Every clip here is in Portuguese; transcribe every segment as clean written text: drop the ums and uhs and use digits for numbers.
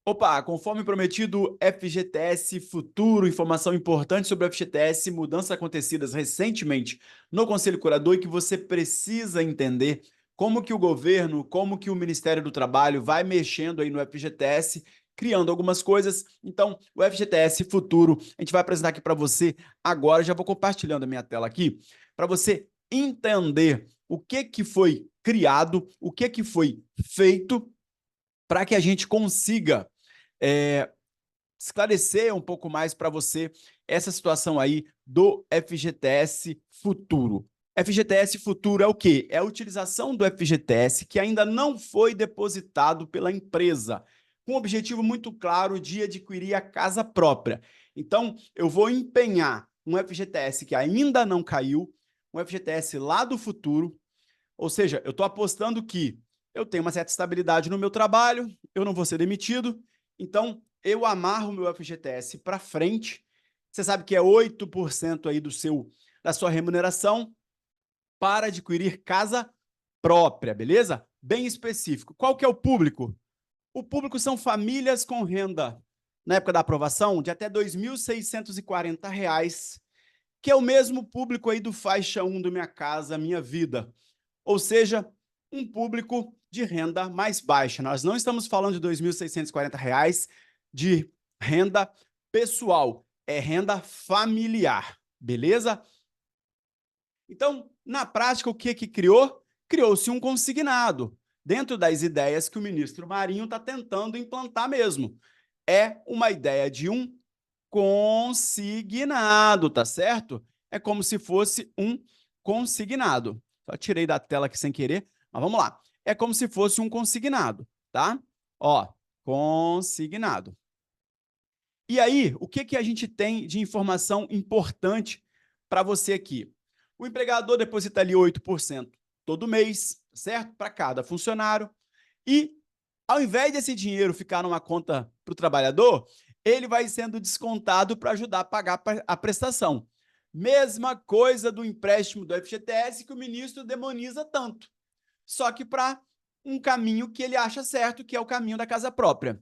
Opa, conforme prometido, FGTS Futuro, informação importante sobre o FGTS, mudanças acontecidas recentemente no Conselho Curador e que você precisa entender como que o governo, como que o Ministério do Trabalho vai mexendo aí no FGTS, criando algumas coisas. Então, o FGTS Futuro, a gente vai apresentar aqui para você agora, já vou compartilhando a minha tela aqui, para você entender o que foi criado, o que foi feito para que a gente consiga é, esclarecer um pouco mais para você essa situação aí do FGTS Futuro. FGTS Futuro é o quê? É a utilização do FGTS que ainda não foi depositado pela empresa, com o objetivo muito claro de adquirir a casa própria. Então, eu vou empenhar um FGTS que ainda não caiu, um FGTS lá do futuro, ou seja, eu estou apostando que eu tenho uma certa estabilidade no meu trabalho, eu não vou ser demitido, então eu amarro o meu FGTS para frente. Você sabe que é 8% aí da sua remuneração para adquirir casa própria, beleza? Bem específico. Qual que é o público? O público são famílias com renda, na época da aprovação, de até R$ 2.640, que é o mesmo público aí do faixa 1 do Minha Casa Minha Vida. Ou seja, um público de renda mais baixa. Nós não estamos falando de R$ 2.640 de renda pessoal, é renda familiar, beleza? Então, na prática, o que criou? Criou-se um consignado, dentro das ideias que o ministro Marinho está tentando implantar mesmo. É uma ideia de um consignado, tá certo? É como se fosse um consignado. Só tirei da tela aqui sem querer, mas vamos lá. É como se fosse um consignado, tá? Ó, consignado. E aí, o que a gente tem de informação importante para você aqui? O empregador deposita ali 8% todo mês, certo? Para cada funcionário. E, ao invés desse dinheiro ficar numa conta para o trabalhador, ele vai sendo descontado para ajudar a pagar a prestação. Mesma coisa do empréstimo do FGTS que o ministro demoniza tanto. Só que para um caminho que ele acha certo, que é o caminho da casa própria.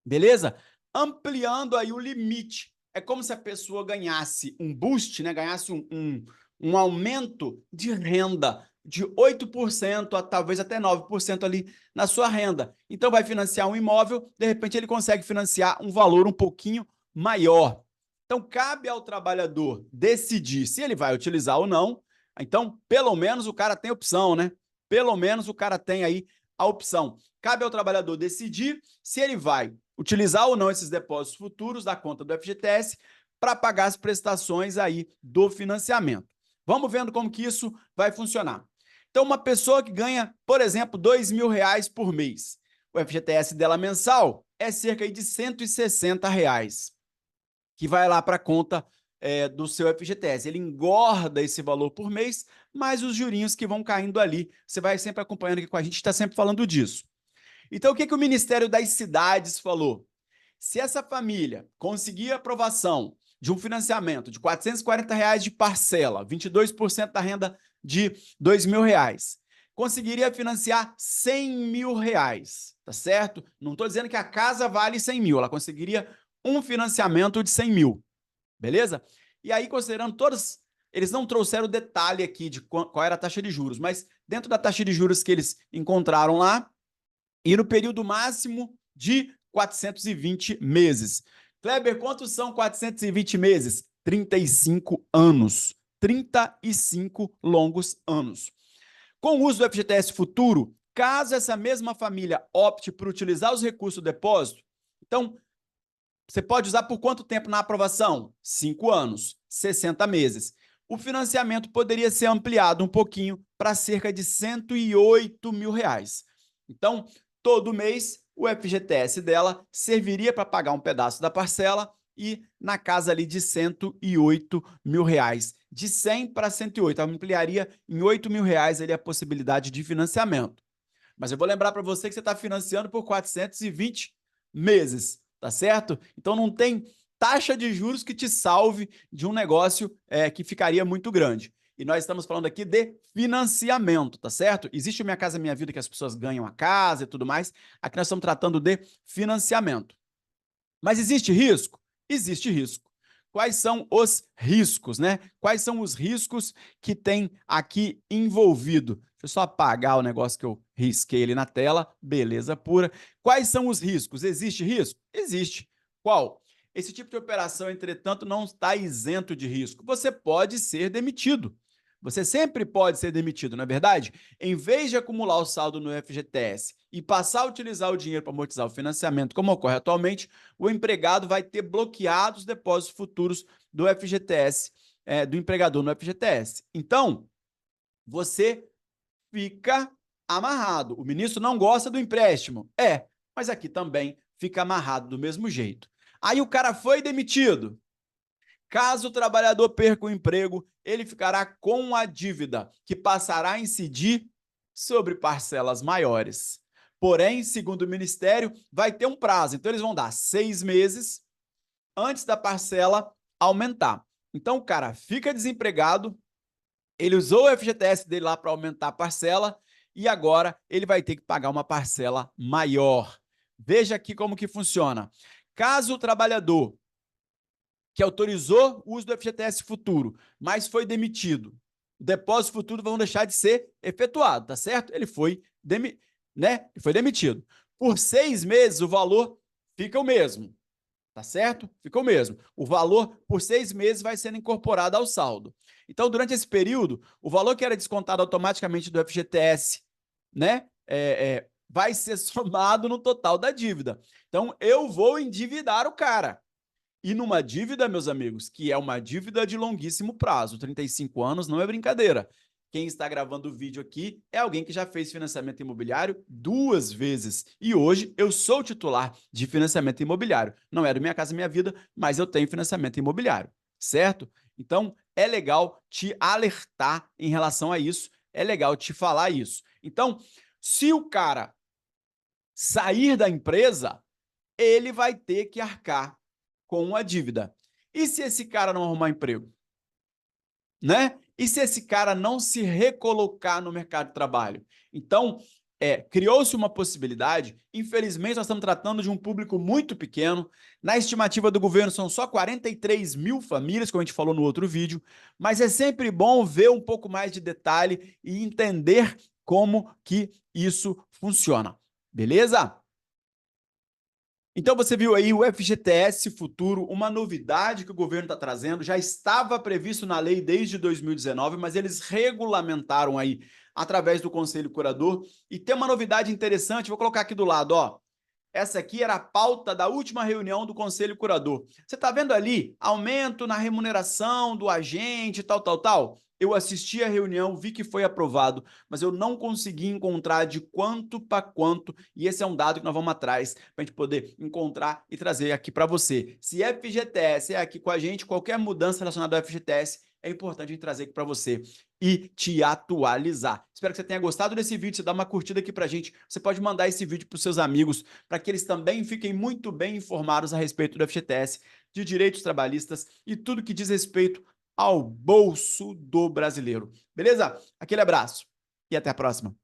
Beleza? Ampliando aí o limite. É como se a pessoa ganhasse um boost, né? Ganhasse um aumento de renda de 8% a talvez até 9% ali na sua renda. Então, vai financiar um imóvel, de repente ele consegue financiar um valor um pouquinho maior. Então, cabe ao trabalhador decidir se ele vai utilizar ou não. Então, pelo menos o cara tem opção, né? Pelo menos o cara tem aí a opção. Cabe ao trabalhador decidir se ele vai utilizar ou não esses depósitos futuros da conta do FGTS para pagar as prestações aí do financiamento. Vamos vendo como que isso vai funcionar. Então, uma pessoa que ganha, por exemplo, R$ 2.000 por mês, o FGTS dela mensal é cerca de R$ 160, que vai lá para a conta do seu FGTS. Ele engorda esse valor por mês, mas os jurinhos que vão caindo ali, você vai sempre acompanhando aqui com a gente, está sempre falando disso. Então, o que o Ministério das Cidades falou? Se essa família conseguir aprovação de um financiamento de R$ 440 de parcela, 22% da renda de R$ 2.000, conseguiria financiar R$ 100.000, tá certo? Não estou dizendo que a casa vale 100 mil, ela conseguiria um financiamento de 100 mil, beleza? E aí, considerando todas, eles não trouxeram o detalhe aqui de qual era a taxa de juros, mas dentro da taxa de juros que eles encontraram lá, e no período máximo de 420 meses. Kleber, quantos são 420 meses? 35 anos. 35 longos anos. Com o uso do FGTS Futuro, caso essa mesma família opte por utilizar os recursos do depósito, então, você pode usar por quanto tempo na aprovação? 5 anos, 60 meses. O financiamento poderia ser ampliado um pouquinho para cerca de R$ 108.000. Então, todo mês, o FGTS dela serviria para pagar um pedaço da parcela e na casa ali de R$ 108.000. De 100 para 108, ampliaria em R$ 8.000 ali a possibilidade de financiamento. Mas eu vou lembrar para você que você está financiando por 420 meses, tá certo? Então não tem taxa de juros que te salve de um negócio que ficaria muito grande. E nós estamos falando aqui de financiamento, tá certo? Existe o Minha Casa Minha Vida, que as pessoas ganham a casa e tudo mais. Aqui nós estamos tratando de financiamento. Mas existe risco? Existe risco. Quais são os riscos, né? Quais são os riscos que tem aqui envolvido? Deixa eu só apagar o negócio que eu risquei ali na tela. Beleza pura. Quais são os riscos? Existe risco? Existe. Qual? Esse tipo de operação, entretanto, não está isento de risco. Você pode ser demitido. Você sempre pode ser demitido, não é verdade? Em vez de acumular o saldo no FGTS e passar a utilizar o dinheiro para amortizar o financiamento, como ocorre atualmente, o empregado vai ter bloqueado os depósitos futuros do FGTS, do empregador no FGTS. Então, você fica amarrado. O ministro não gosta do empréstimo. Mas aqui também fica amarrado do mesmo jeito. Aí o cara foi demitido. Caso o trabalhador perca o emprego, ele ficará com a dívida, que passará a incidir sobre parcelas maiores. Porém, segundo o Ministério, vai ter um prazo. Então, eles vão dar 6 meses antes da parcela aumentar. Então, o cara fica desempregado, ele usou o FGTS dele lá para aumentar a parcela e agora ele vai ter que pagar uma parcela maior. Veja aqui como que funciona. Caso o trabalhador que autorizou o uso do FGTS futuro, mas foi demitido, o depósito futuro vão deixar de ser efetuado, tá certo? Ele foi, demitido. Por 6 meses, o valor fica o mesmo, tá certo? Fica o mesmo. O valor, por 6 meses, vai sendo incorporado ao saldo. Então, durante esse período, o valor que era descontado automaticamente do FGTS, vai ser somado no total da dívida. Então, eu vou endividar o cara. E numa dívida, meus amigos, que é uma dívida de longuíssimo prazo, 35 anos não é brincadeira. Quem está gravando o vídeo aqui é alguém que já fez financiamento imobiliário 2 vezes. E hoje eu sou titular de financiamento imobiliário. Não é do Minha Casa Minha Vida, mas eu tenho financiamento imobiliário, certo? Então, é legal te alertar em relação a isso, é legal te falar isso. Então, se o cara sair da empresa, ele vai ter que arcar com a dívida. E se esse cara não arrumar emprego? Né? E se esse cara não se recolocar no mercado de trabalho? Então, criou-se uma possibilidade, infelizmente nós estamos tratando de um público muito pequeno, na estimativa do governo são só 43 mil famílias, como a gente falou no outro vídeo, mas é sempre bom ver um pouco mais de detalhe e entender como que isso funciona, beleza? Então, você viu aí o FGTS Futuro, uma novidade que o governo está trazendo, já estava previsto na lei desde 2019, mas eles regulamentaram aí através do Conselho Curador. E tem uma novidade interessante, vou colocar aqui do lado, ó. Essa aqui era a pauta da última reunião do Conselho Curador. Você está vendo ali, aumento na remuneração do agente, tal. Eu assisti a reunião, vi que foi aprovado, mas eu não consegui encontrar de quanto para quanto, e esse é um dado que nós vamos atrás para a gente poder encontrar e trazer aqui para você. Se FGTS é aqui com a gente, qualquer mudança relacionada ao FGTS, é importante a gente trazer aqui para você e te atualizar. Espero que você tenha gostado desse vídeo, você dá uma curtida aqui pra gente, você pode mandar esse vídeo para os seus amigos, para que eles também fiquem muito bem informados a respeito do FGTS, de direitos trabalhistas e tudo que diz respeito ao bolso do brasileiro. Beleza? Aquele abraço e até a próxima.